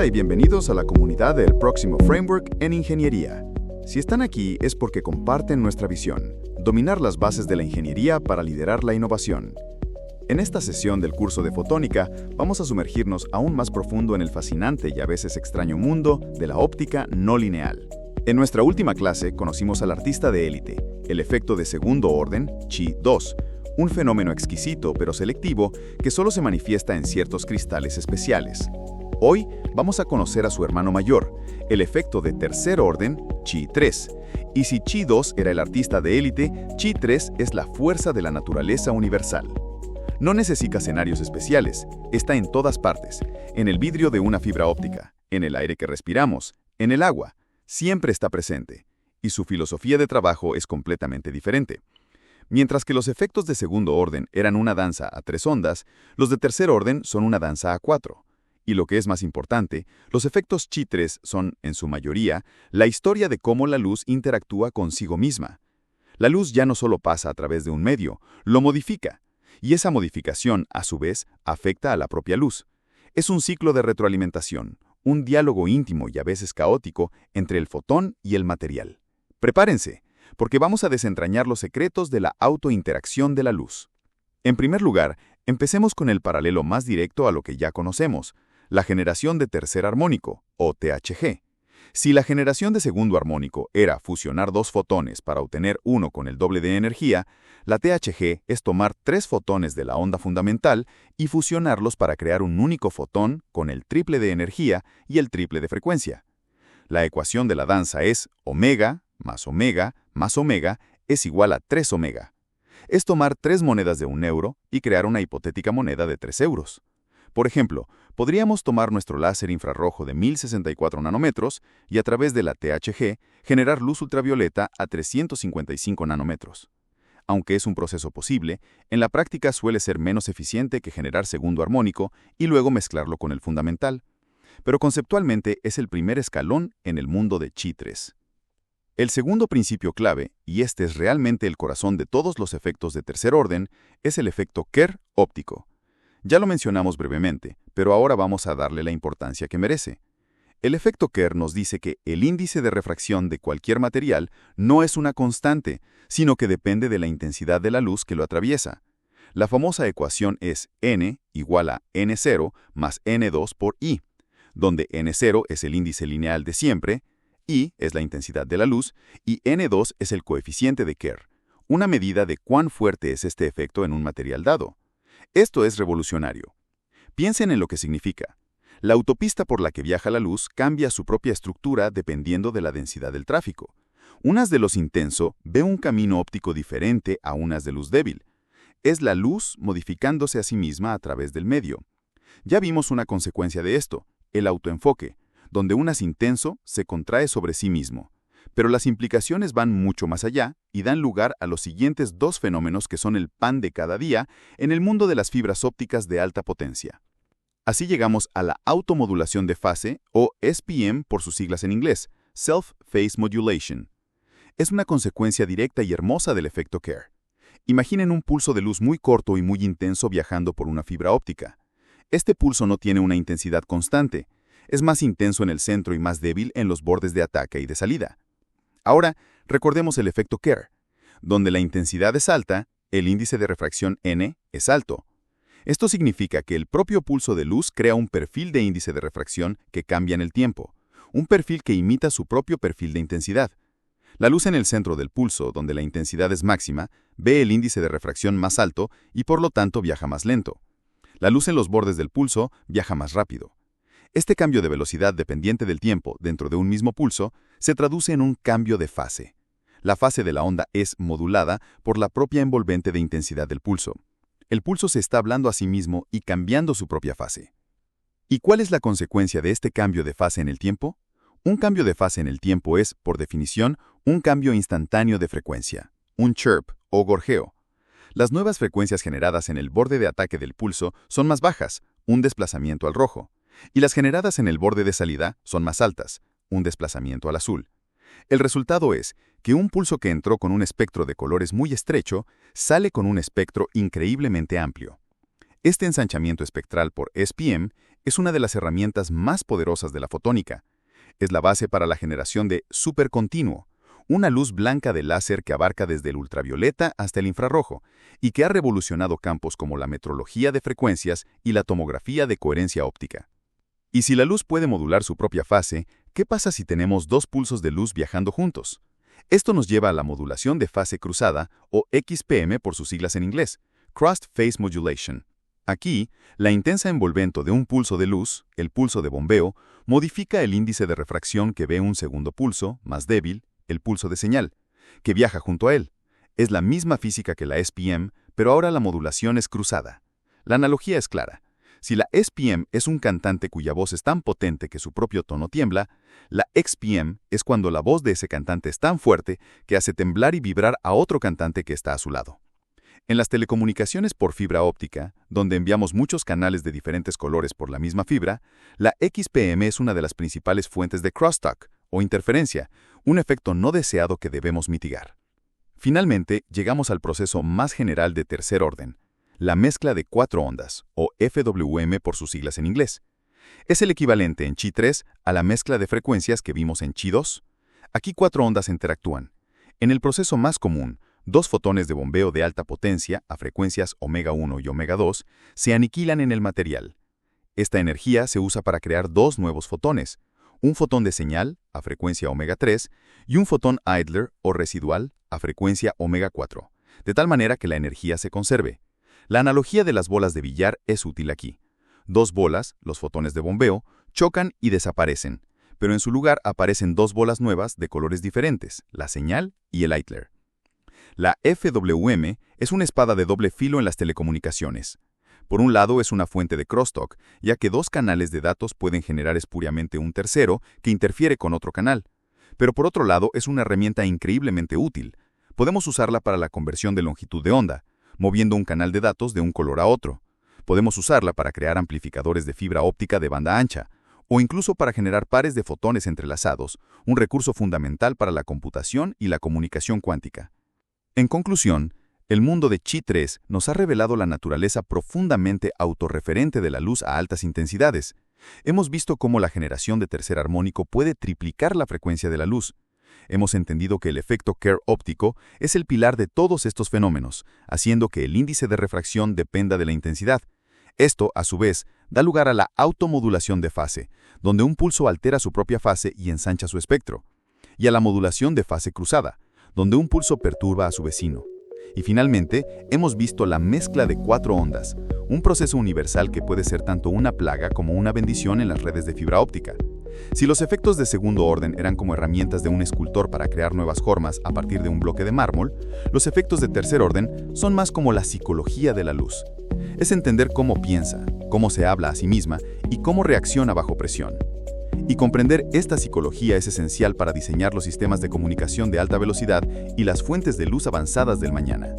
Hola y bienvenidos a la comunidad del Próximo Framework en Ingeniería. Si están aquí es porque comparten nuestra visión, dominar las bases de la ingeniería para liderar la innovación. En esta sesión del curso de fotónica vamos a sumergirnos aún más profundo en el fascinante y a veces extraño mundo de la óptica no lineal. En nuestra última clase conocimos al artista de élite, el efecto de segundo orden, Chi-2, un fenómeno exquisito pero selectivo que solo se manifiesta en ciertos cristales especiales. Hoy vamos a conocer a su hermano mayor, el efecto de tercer orden, Chi-3. Y si Chi-2 era el artista de élite, Chi-3 es la fuerza de la naturaleza universal. No necesita escenarios especiales, está en todas partes, en el vidrio de una fibra óptica, en el aire que respiramos, en el agua, siempre está presente, y su filosofía de trabajo es completamente diferente. Mientras que los efectos de segundo orden eran una danza a 3 ondas, los de tercer orden son una danza a 4. Y lo que es más importante, los efectos Chi-3 son, en su mayoría, la historia de cómo la luz interactúa consigo misma. La luz ya no solo pasa a través de un medio, lo modifica. Y esa modificación, a su vez, afecta a la propia luz. Es un ciclo de retroalimentación, un diálogo íntimo y a veces caótico entre el fotón y el material. Prepárense, porque vamos a desentrañar los secretos de la autointeracción de la luz. En primer lugar, empecemos con el paralelo más directo a lo que ya conocemos, la generación de tercer armónico, o THG. Si la generación de segundo armónico era fusionar 2 fotones para obtener uno con el doble de energía, la THG es tomar 3 fotones de la onda fundamental y fusionarlos para crear un único fotón con el triple de energía y el triple de frecuencia. La ecuación de la danza es omega más omega más omega es igual a 3 omega. Es tomar 3 monedas de 1 euro y crear una hipotética moneda de 3 euros. Por ejemplo, podríamos tomar nuestro láser infrarrojo de 1064 nanómetros y a través de la THG generar luz ultravioleta a 355 nanómetros. Aunque es un proceso posible, en la práctica suele ser menos eficiente que generar segundo armónico y luego mezclarlo con el fundamental. Pero conceptualmente es el primer escalón en el mundo de Chi-3. El segundo principio clave, y este es realmente el corazón de todos los efectos de tercer orden, es el efecto Kerr óptico. Ya lo mencionamos brevemente, pero ahora vamos a darle la importancia que merece. El efecto Kerr nos dice que el índice de refracción de cualquier material no es una constante, sino que depende de la intensidad de la luz que lo atraviesa. La famosa ecuación es N igual a N0 más N2 por I, donde N0 es el índice lineal de siempre, I es la intensidad de la luz y N2 es el coeficiente de Kerr, una medida de cuán fuerte es este efecto en un material dado. Esto es revolucionario. Piensen en lo que significa. La autopista por la que viaja la luz cambia su propia estructura dependiendo de la densidad del tráfico. Unas de luz intenso ve un camino óptico diferente a unas de luz débil. Es la luz modificándose a sí misma a través del medio. Ya vimos una consecuencia de esto, el autoenfoque, donde un haz intenso se contrae sobre sí mismo. Pero las implicaciones van mucho más allá y dan lugar a los siguientes 2 fenómenos que son el pan de cada día en el mundo de las fibras ópticas de alta potencia. Así llegamos a la automodulación de fase, o SPM por sus siglas en inglés, Self-Phase Modulation. Es una consecuencia directa y hermosa del efecto Kerr. Imaginen un pulso de luz muy corto y muy intenso viajando por una fibra óptica. Este pulso no tiene una intensidad constante. Es más intenso en el centro y más débil en los bordes de ataque y de salida. Ahora, recordemos el efecto Kerr. Donde la intensidad es alta, el índice de refracción N es alto. Esto significa que el propio pulso de luz crea un perfil de índice de refracción que cambia en el tiempo, un perfil que imita su propio perfil de intensidad. La luz en el centro del pulso, donde la intensidad es máxima, ve el índice de refracción más alto y por lo tanto viaja más lento. La luz en los bordes del pulso viaja más rápido. Este cambio de velocidad dependiente del tiempo dentro de un mismo pulso se traduce en un cambio de fase. La fase de la onda es modulada por la propia envolvente de intensidad del pulso. El pulso se está hablando a sí mismo y cambiando su propia fase. ¿Y cuál es la consecuencia de este cambio de fase en el tiempo? Un cambio de fase en el tiempo es, por definición, un cambio instantáneo de frecuencia, un chirp o gorjeo. Las nuevas frecuencias generadas en el borde de ataque del pulso son más bajas, un desplazamiento al rojo. Y las generadas en el borde de salida son más altas, un desplazamiento al azul. El resultado es que un pulso que entró con un espectro de colores muy estrecho sale con un espectro increíblemente amplio. Este ensanchamiento espectral por SPM es una de las herramientas más poderosas de la fotónica. Es la base para la generación de supercontinuo, una luz blanca de láser que abarca desde el ultravioleta hasta el infrarrojo y que ha revolucionado campos como la metrología de frecuencias y la tomografía de coherencia óptica. Y si la luz puede modular su propia fase, ¿qué pasa si tenemos dos pulsos de luz viajando juntos? Esto nos lleva a la modulación de fase cruzada, o XPM por sus siglas en inglés, Crossed Phase Modulation. Aquí, la intensa envolvente de un pulso de luz, el pulso de bombeo, modifica el índice de refracción que ve un segundo pulso, más débil, el pulso de señal, que viaja junto a él. Es la misma física que la SPM, pero ahora la modulación es cruzada. La analogía es clara. Si la SPM es un cantante cuya voz es tan potente que su propio tono tiembla, la XPM es cuando la voz de ese cantante es tan fuerte que hace temblar y vibrar a otro cantante que está a su lado. En las telecomunicaciones por fibra óptica, donde enviamos muchos canales de diferentes colores por la misma fibra, la XPM es una de las principales fuentes de crosstalk, o interferencia, un efecto no deseado que debemos mitigar. Finalmente, llegamos al proceso más general de tercer orden, la mezcla de cuatro ondas, o FWM por sus siglas en inglés. Es el equivalente en Chi 3 a la mezcla de frecuencias que vimos en Chi 2. Aquí cuatro ondas interactúan. En el proceso más común, dos fotones de bombeo de alta potencia, a frecuencias omega 1 y omega 2, se aniquilan en el material. Esta energía se usa para crear dos nuevos fotones, un fotón de señal, a frecuencia omega 3, y un fotón idler o residual, a frecuencia omega 4, de tal manera que la energía se conserve. La analogía de las bolas de billar es útil aquí. Dos bolas, los fotones de bombeo, chocan y desaparecen, pero en su lugar aparecen dos bolas nuevas de colores diferentes, la señal y el idler. La FWM es una espada de doble filo en las telecomunicaciones. Por un lado es una fuente de crosstalk, ya que dos canales de datos pueden generar espuriamente un tercero que interfiere con otro canal. Pero por otro lado es una herramienta increíblemente útil. Podemos usarla para la conversión de longitud de onda, moviendo un canal de datos de un color a otro. Podemos usarla para crear amplificadores de fibra óptica de banda ancha, o incluso para generar pares de fotones entrelazados, un recurso fundamental para la computación y la comunicación cuántica. En conclusión, el mundo de Chi 3 nos ha revelado la naturaleza profundamente autorreferente de la luz a altas intensidades. Hemos visto cómo la generación de tercer armónico puede triplicar la frecuencia de la luz. Hemos entendido que el efecto Kerr óptico es el pilar de todos estos fenómenos, haciendo que el índice de refracción dependa de la intensidad. Esto, a su vez, da lugar a la automodulación de fase, donde un pulso altera su propia fase y ensancha su espectro, y a la modulación de fase cruzada, donde un pulso perturba a su vecino. Y finalmente, hemos visto la mezcla de cuatro ondas, un proceso universal que puede ser tanto una plaga como una bendición en las redes de fibra óptica. Si los efectos de segundo orden eran como herramientas de un escultor para crear nuevas formas a partir de un bloque de mármol, los efectos de tercer orden son más como la psicología de la luz. Es entender cómo piensa, cómo se habla a sí misma y cómo reacciona bajo presión. Y comprender esta psicología es esencial para diseñar los sistemas de comunicación de alta velocidad y las fuentes de luz avanzadas del mañana.